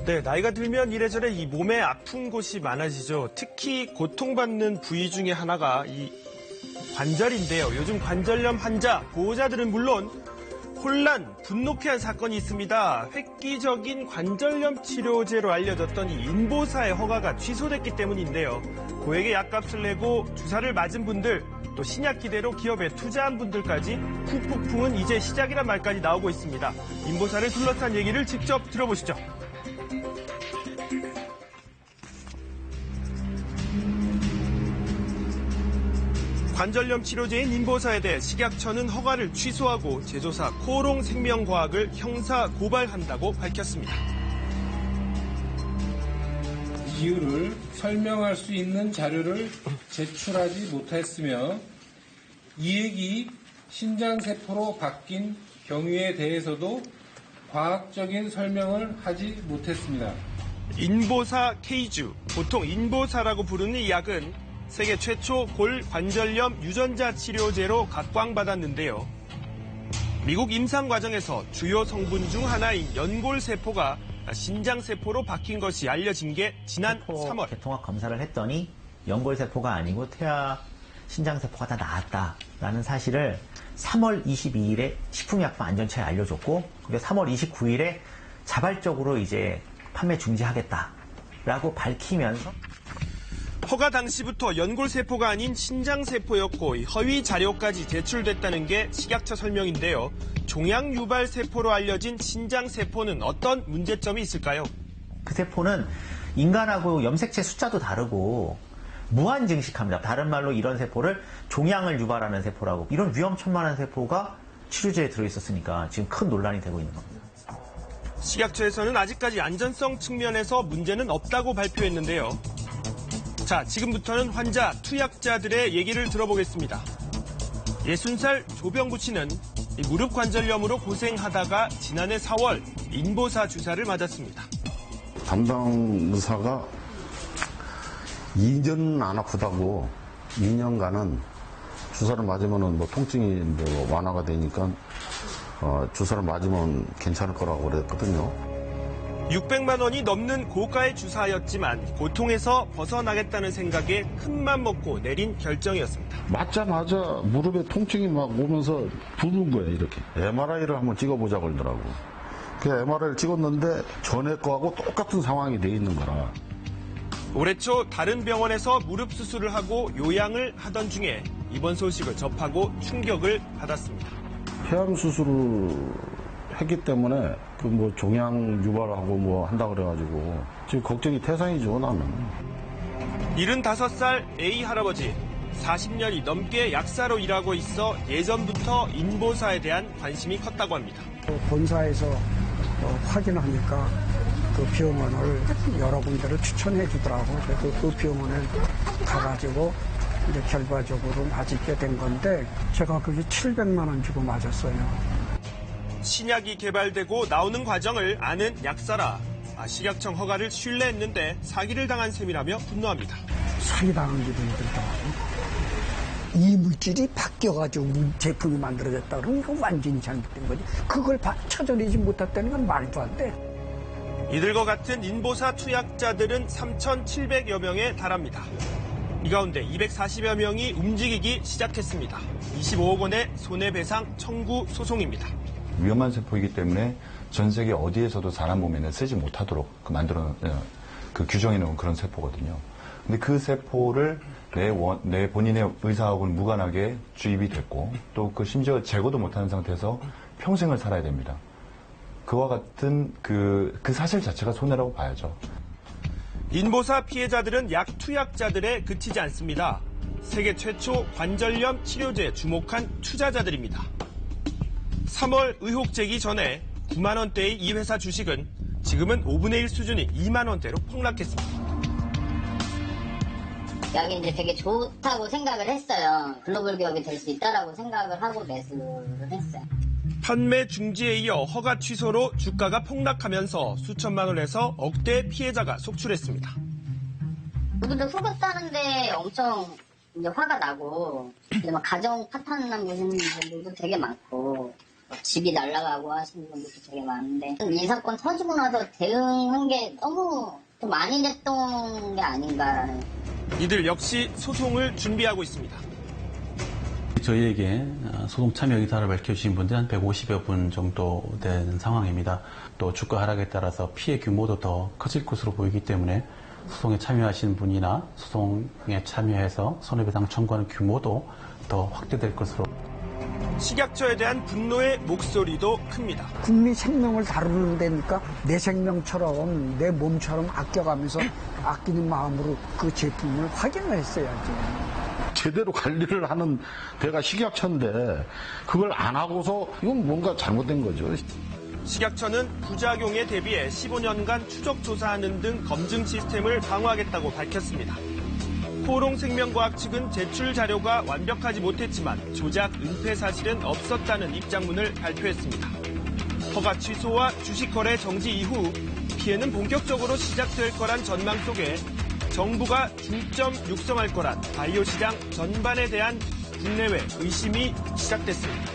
네, 나이가 들면 이래저래 이 몸에 아픈 곳이 많아지죠. 특히 고통받는 부위 중에 하나가 이 관절인데요. 요즘 관절염 환자, 보호자들은 물론 혼란, 분노케 한 사건이 있습니다. 획기적인 관절염 치료제로 알려졌던 이 인보사의 허가가 취소됐기 때문인데요. 고액의 약값을 내고 주사를 맞은 분들, 또 신약 기대로 기업에 투자한 분들까지 후폭풍은 이제 시작이란 말까지 나오고 있습니다. 인보사를 둘러싼 얘기를 직접 들어보시죠. 관절염 치료제인 인보사에 대해 식약처는 허가를 취소하고 제조사 코롱생명과학을 형사 고발한다고 밝혔습니다. 이유를 설명할 수 있는 자료를 제출하지 못했으며 이액이 신장세포로 바뀐 경위에 대해서도 과학적인 설명을 하지 못했습니다. 인보사 케이주, 보통 인보사라고 부르는 이 약은 세계 최초 골관절염 유전자 치료제로 각광받았는데요. 미국 임상 과정에서 주요 성분 중 하나인 연골세포가 신장세포로 바뀐 것이 알려진 게 지난 3월. 개통학 검사를 했더니 연골세포가 아니고 태아 신장세포가 다 나왔다라는 사실을 3월 22일에 식품의약품 안전처에 알려줬고, 그게 3월 29일에 자발적으로 이제 판매 중지하겠다라고 밝히면서 허가 당시부터 연골세포가 아닌 신장세포였고 허위 자료까지 제출됐다는 게 식약처 설명인데요. 종양 유발 세포로 알려진 신장세포는 어떤 문제점이 있을까요? 그 세포는 인간하고 염색체 숫자도 다르고 무한 증식합니다. 다른 말로 이런 세포를 종양을 유발하는 세포라고, 이런 위험천만한 세포가 치료제에 들어있었으니까 지금 큰 논란이 되고 있는 겁니다. 식약처에서는 아직까지 안전성 측면에서 문제는 없다고 발표했는데요. 자, 지금부터는 환자, 투약자들의 얘기를 들어보겠습니다. 60살 조병구 씨는 무릎 관절염으로 고생하다가 지난해 4월 인보사 주사를 맞았습니다. 담당 의사가 2년은 안 아프다고 2년간은 주사를 맞으면 뭐 통증이 뭐 완화가 되니까 주사를 맞으면 괜찮을 거라고 그랬거든요. 600만 원이 넘는 고가의 주사였지만 고통에서 벗어나겠다는 생각에 큰맘 먹고 내린 결정이었습니다. 맞자마자 무릎에 통증이 막 오면서 부는 거예요, 이렇게. MRI를 한번 찍어보자 그러더라고. 그 MRI를 찍었는데 전에 거하고 똑같은 상황이 돼 있는 거라. 올해 초 다른 병원에서 무릎 수술을 하고 요양을 하던 중에 이번 소식을 접하고 충격을 받았습니다. 폐암 수술을 했기 때문에 그 뭐 종양 유발하고 뭐 한다 그래가지고 지금 걱정이 태산이죠, 나는. 75살 A 할아버지, 40년이 넘게 약사로 일하고 있어 예전부터 인보사에 대한 관심이 컸다고 합니다. 본사에서 확인하니까 그 병원을 여러 군데를 추천해 주더라고. 그래서 그 병원에 가가지고 이제 결과적으로 맞게 된 건데, 제가 그게 700만 원 주고 맞았어요. 신약이 개발되고 나오는 과정을 아는 약사라 식약청 허가를 신뢰했는데 사기를 당한 셈이라며 분노합니다. 사기당한 기분이 들더라고. 이 물질이 바뀌어가지고 제품이 만들어졌다 그러면 이거 완전히 잘못된 거지. 그걸 찾아내지 못했다는 건 말도 안 돼. 이들과 같은 인보사 투약자들은 3,700여 명에 달합니다. 이 가운데 240여 명이 움직이기 시작했습니다. 25억 원의 손해배상 청구 소송입니다. 위험한 세포이기 때문에 전 세계 어디에서도 사람 몸에는 쓰지 못하도록 규정해 놓은 그런 세포거든요. 근데 그 세포를 내 본인의 의사하고는 무관하게 주입이 됐고, 또 그 심지어 제거도 못하는 상태에서 평생을 살아야 됩니다. 그와 같은 그 사실 자체가 손해라고 봐야죠. 인보사 피해자들은 약 투약자들에 그치지 않습니다. 세계 최초 관절염 치료제에 주목한 투자자들입니다. 3월 의혹 제기 전에 9만 원대의 이 회사 주식은 지금은 5분의 1 수준인 2만 원대로 폭락했습니다. 약이 이제 되게 좋다고 생각을 했어요. 글로벌 기업이 될 수 있다라고 생각을 하고 매수를 했어요. 판매 중지에 이어 허가 취소로 주가가 폭락하면서 수천만 원에서 억대 피해자가 속출했습니다. 그분들 후보 따는데 엄청 이제 화가 나고, 이제 막 가정 파탄난 분들도 되게 많고, 집이 날아가고 하시는 분들도 되게 많은데 이 사건 터지고 나서 대응한 게 너무 좀 많이 됐던 게 아닌가라는. 이들 역시 소송을 준비하고 있습니다. 저희에게 소송 참여 의사를 밝혀주신 분들이 한 150여 분 정도 되는 상황입니다. 또 주가 하락에 따라서 피해 규모도 더 커질 것으로 보이기 때문에 소송에 참여하신 분이나 소송에 참여해서 손해배상 청구하는 규모도 더 확대될 것으로. 식약처에 대한 분노의 목소리도 큽니다. 국민 생명을 다루는 데니까 내 생명처럼 내 몸처럼 아껴가면서 아끼는 마음으로 그 제품을 확인을 했어야지. 제대로 관리를 하는 데가 식약처인데 그걸 안 하고서 이건 뭔가 잘못된 거죠. 식약처는 부작용에 대비해 15년간 추적 조사하는 등 검증 시스템을 강화하겠다고 밝혔습니다. 코오롱생명과학 측은 제출 자료가 완벽하지 못했지만 조작, 은폐 사실은 없었다는 입장문을 발표했습니다. 허가 취소와 주식 거래 정지 이후 피해는 본격적으로 시작될 거란 전망 속에 정부가 중점 육성할 거란 바이오 시장 전반에 대한 국내외 의심이 시작됐습니다.